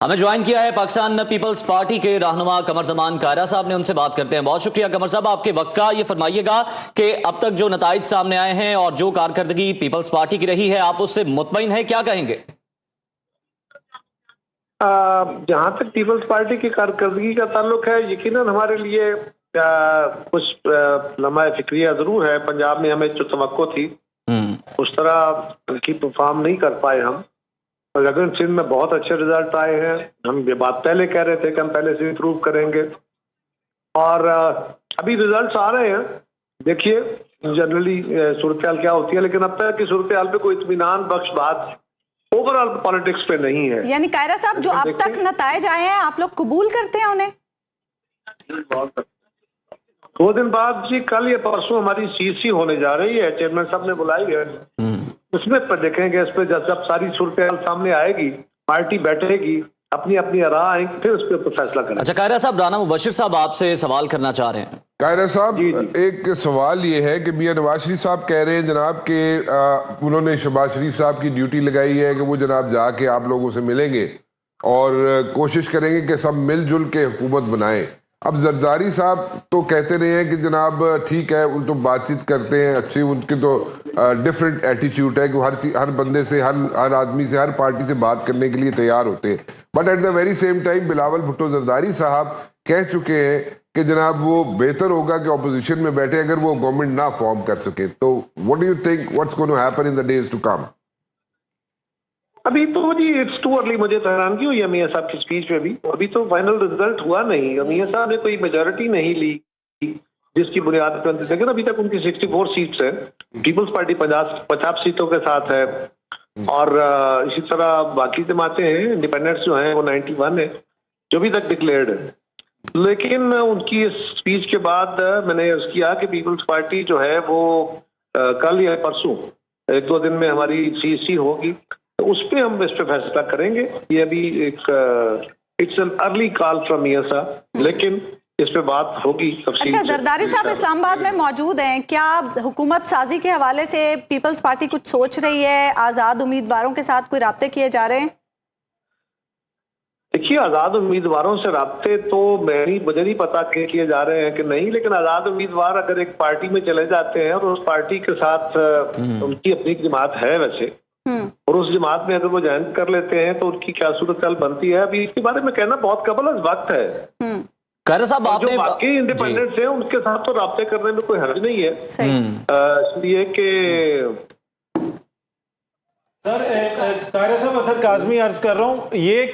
हमें ज्वाइन किया है पाकिस्तान पीपल्स पार्टी के रहनुमा कमर जमान कायरा साहब ने। उनसे बात करते हैं। बहुत शुक्रिया कमर साहब आपके वक्त का। ये फरमाइएगा कि अब तक जो नताइज सामने आए हैं और जो कारकर्दगी पीपल्स पार्टी की रही है, आप उससे मुतमईन है, क्या कहेंगे? जहां तक पीपल्स पार्टी की कारकर्दगी का ताल्लुक है, यकीनन हमारे लिए कुछ लम्हा फिक्रिया जरूर है। पंजाब में हमें जो तवक्को थी उस तरह की परफॉर्म नहीं कर पाए हम। और अगर सिंध में बहुत अच्छे रिजल्ट आए हैं, हम ये बात पहले कह रहे थे कि हम पहले से इम्प्रूव करेंगे और अभी रिजल्ट्स आ रहे हैं। देखिए जनरली सूरत हाल क्या होती है, लेकिन अब तक की सूरत हाल पे कोई इत्मीनान बख्श बात ओवरऑल पॉलिटिक्स पे नहीं है। यानी कायरा साहब, जो अब तक नताइज आए हैं आप लोग कबूल करते हैं उन्हें? 2 दिन बाद जी, कल या परसों हमारी सीसी होने जा रही है, चेयरमैन साहब ने बुलाई है। उसमें पर देखेंगे, इस पे जब सारी सूरत सामने आएगी, पार्टी बैठेगी, अपनी अपनी राह आएंगी, फिर उस पर फैसला करेंगे। अच्छा कायरा साहब, राना मुबशिर साहब आपसे सवाल करना चाह रहे हैं। कायरा साहब, एक सवाल ये है कि मियां नवाज शरीफ साहब कह रहे हैं जनाब के उन्होंने शहबाज शरीफ साहब की ड्यूटी लगाई है कि वो जनाब जाके आप लोगों से मिलेंगे और कोशिश करेंगे कि सब मिलजुल के हुकूमत बनाएं। अब जरदारी साहब तो कहते रहे हैं कि जनाब ठीक है, उन तो बातचीत करते हैं अच्छी, उनके तो डिफरेंट एटीट्यूड है कि हर बंदे से, हर आदमी से, हर पार्टी से बात करने के लिए तैयार होते हैं। But at the very same time Bilawal Bhutto Zardari साहब कह चुके हैं कि जनाब वो बेहतर होगा कि ऑपोजिशन में बैठे अगर वो गवर्नमेंट ना फॉर्म कर सके। तो what do you think what's going to happen in the days to come? अभी तो जी इट्स टू अर्ली। मुझे हैरानगी हुई है मियां साहब की स्पीच में भी। अभी तो फाइनल रिजल्ट हुआ नहीं। मियां साहब ने कोई मेजोरिटी नहीं ली जिसकी बुनियाद पर, लेकिन अभी तक उनकी 64 सीट्स है। पीपल्स पार्टी 50 सीटों के साथ है और इसी तरह बाकी जमातें हैं, इंडिपेंडेंट्स जो हैं वो 91 है जो अभी तक डिक्लेयर्ड है। लेकिन उनकी इस स्पीच के बाद मैंने अर्ज किया कि पीपल्स पार्टी जो है वो कल या परसों 1-2 दिन में हमारी सीसी होगी, तो उस पर हम इस पे फैसला करेंगे। ये अभी एक it's an early call from मियां साहब, लेकिन इस पे बात होगी। अच्छा जरदारी साहब इस्लामाबाद में मौजूद हैं, क्या हुकूमत साजी के हवाले से पीपल्स पार्टी कुछ सोच रही है? आज़ाद उम्मीदवारों के साथ कोई राब्ते किए जा रहे हैं? देखिए, आज़ाद उम्मीदवारों से राब्ते तो मुझे नहीं पता कि किए जा रहे हैं कि नहीं, लेकिन आज़ाद उम्मीदवार अगर एक पार्टी में चले जाते हैं और उस पार्टी के साथ उनकी अपनी जमात है वैसे, और उस जमात में अगर वो ज्वाइन कर लेते हैं तो उनकी क्या सूरत हाल बनती है, अभी इसके बारे में कहना बहुत कबल वक्त है। कायरा साहब, आपने जो बाकी इंडिपेंडेंट्स हैं उनके साथ तो राब्ते करने में कोई हर्ज नहीं है, इसलिए कि सर कायरा साहब अतर काज़मी अर्ज कर रहा हूँ, ये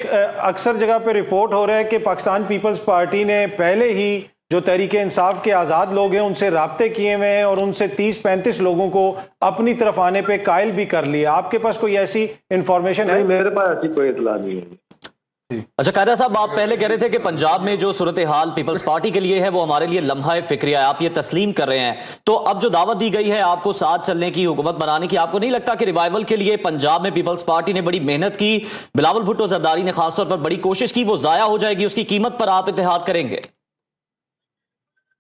अक्सर जगह पे रिपोर्ट हो रहा है कि पाकिस्तान पीपल्स पार्टी ने पहले ही जो तहरीके इंसाफ के आज़ाद लोग हैं उनसे राब्ते किए हुए हैं और उनसे 30-35 लोगों को अपनी तरफ आने पे कायल भी कर लिया। आपके पास कोई ऐसी इंफॉर्मेशन है? मेरे पास ऐसी कोई इत्तला नहीं है। अच्छा कायरा साहब, आप पहले कह रहे थे कि पंजाब में जो सूरत हाल पीपल्स पार्टी के लिए है वो हमारे लिए लम्हा फिक्रिया है, आप ये तस्लीम कर रहे हैं। तो अब जो दावत दी गई है आपको साथ चलने की, हुकूमत बनाने की, आपको नहीं लगता कि रिवाइवल के लिए पंजाब में पीपल्स पार्टी ने बड़ी मेहनत की, बिलावल भुट्टो जरदारी ने खासतौर पर बड़ी कोशिश की, वो जाया हो जाएगी, उसकी कीमत पर आप इत्तेहाद करेंगे?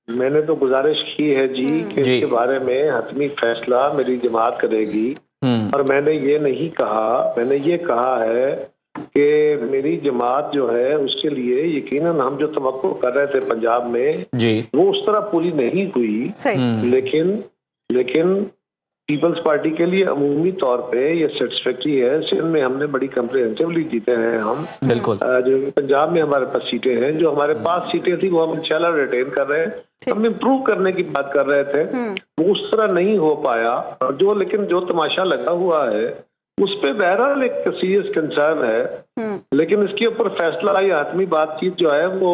मैंने तो गुजारिश की है जी कि इसके बारे में हतमी फैसला मेरी जमात करेगी, और मैंने ये नहीं कहा, मैंने ये कहा है कि मेरी जमात जो है उसके लिए यकीनन हम जो तवक्को कर रहे थे पंजाब में जी, वो उस तरह पूरी नहीं हुई। लेकिन पीपल्स पार्टी के लिए अमूमी तौर पे ये सेटिस्फैक्ट्री है। सिंध में हमने बड़ी कम्प्रिहेंसिवली जीते हैं हम, बिल्कुल। जो पंजाब में हमारे पास सीटें हैं, जो हमारे पास सीटें थी वो हम इंशाल्लाह रिटेन कर रहे हैं। हम इम्प्रूव करने की बात कर रहे थे, वो उस तरह नहीं हो पाया। और लेकिन जो तमाशा लगा हुआ है उस पर बहरहाल एक सीरियस कंसर्न है, लेकिन इसके ऊपर फैसला या आत्मी बातचीत जो है वो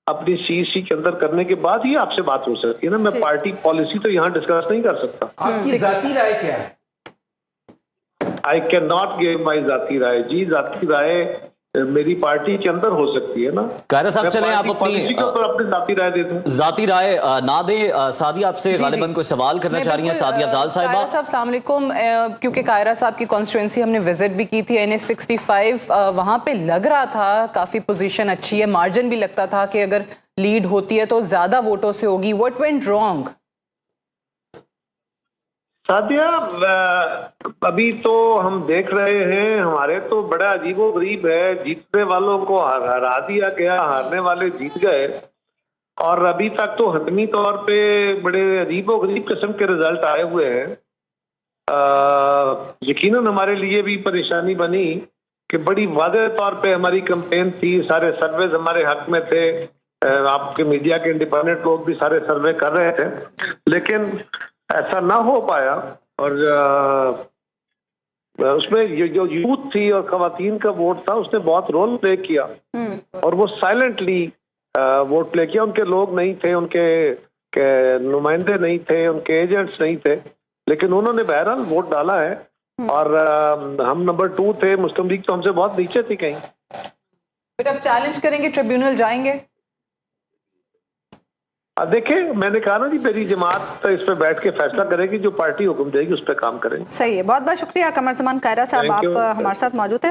अपनी सीसी के अंदर करने के बाद ही आपसे बात हो सकती है ना। मैं पार्टी पॉलिसी तो यहाँ डिस्कस नहीं कर सकता। आपकी जाती राय क्या है? I can not give my जाती राय जी। जाती राय मेरी पार्टी के अंदर हो सकती है ना। कायरा साहब चलें, आप अपनी जाती राय दे दें। जाती राय ना दें। सादी आपसे गालिबन कोई सवाल करना चाह रही हैं, सादी अफजाल साहिबा। कायरा साहब अस्सलाम वालेकुम। क्योंकि कायरा साहब की कॉन्स्टिट्यूंसी हमने विजिट भी की थी, NH 65, वहाँ पे लग रहा था काफ़ी पोजीशन अच्छी है, मार्जिन भी लगता था कि अगर लीड होती है तो ज़्यादा वोटों से होगी। What went wrong? सादिया, अभी तो हम देख रहे हैं, हमारे तो बड़ा अजीबोगरीब है, जीतने वालों को हरा दिया गया, हारने वाले जीत गए, और अभी तक तो हतमी तौर पे बड़े अजीबोगरीब किस्म के रिजल्ट आए हुए हैं। यकीनन हमारे लिए भी परेशानी बनी कि बड़ी वाज़ेह तौर पे हमारी कैंपेन थी, सारे सर्वेज हमारे हक में थे, आपके मीडिया के इंडिपेंडेंट लोग भी सारे सर्वे कर रहे थे, लेकिन ऐसा ना हो पाया। और उसमें जो यूथ थी और खवातीन का वोट था, उसने बहुत रोल प्ले किया, और वो साइलेंटली वोट प्ले किया। उनके लोग नहीं थे, उनके नुमाइंदे नहीं थे, उनके एजेंट्स नहीं थे, लेकिन उन्होंने बहरहाल वोट डाला है। और हम नंबर 2 थे, मुस्लिम लीग तो हमसे बहुत नीचे थी कहीं। फिर अब चैलेंज करेंगे, ट्रिब्यूनल जाएंगे? देखिए, मैंने कहा ना जी, मेरी जमात इस पे बैठ के फैसला करेगी, जो पार्टी हुक्म देगी उस पर काम करेंगे। सही है, बहुत बहुत शुक्रिया कमर जमान कायरा साहब, आप हमारे साथ मौजूद थे।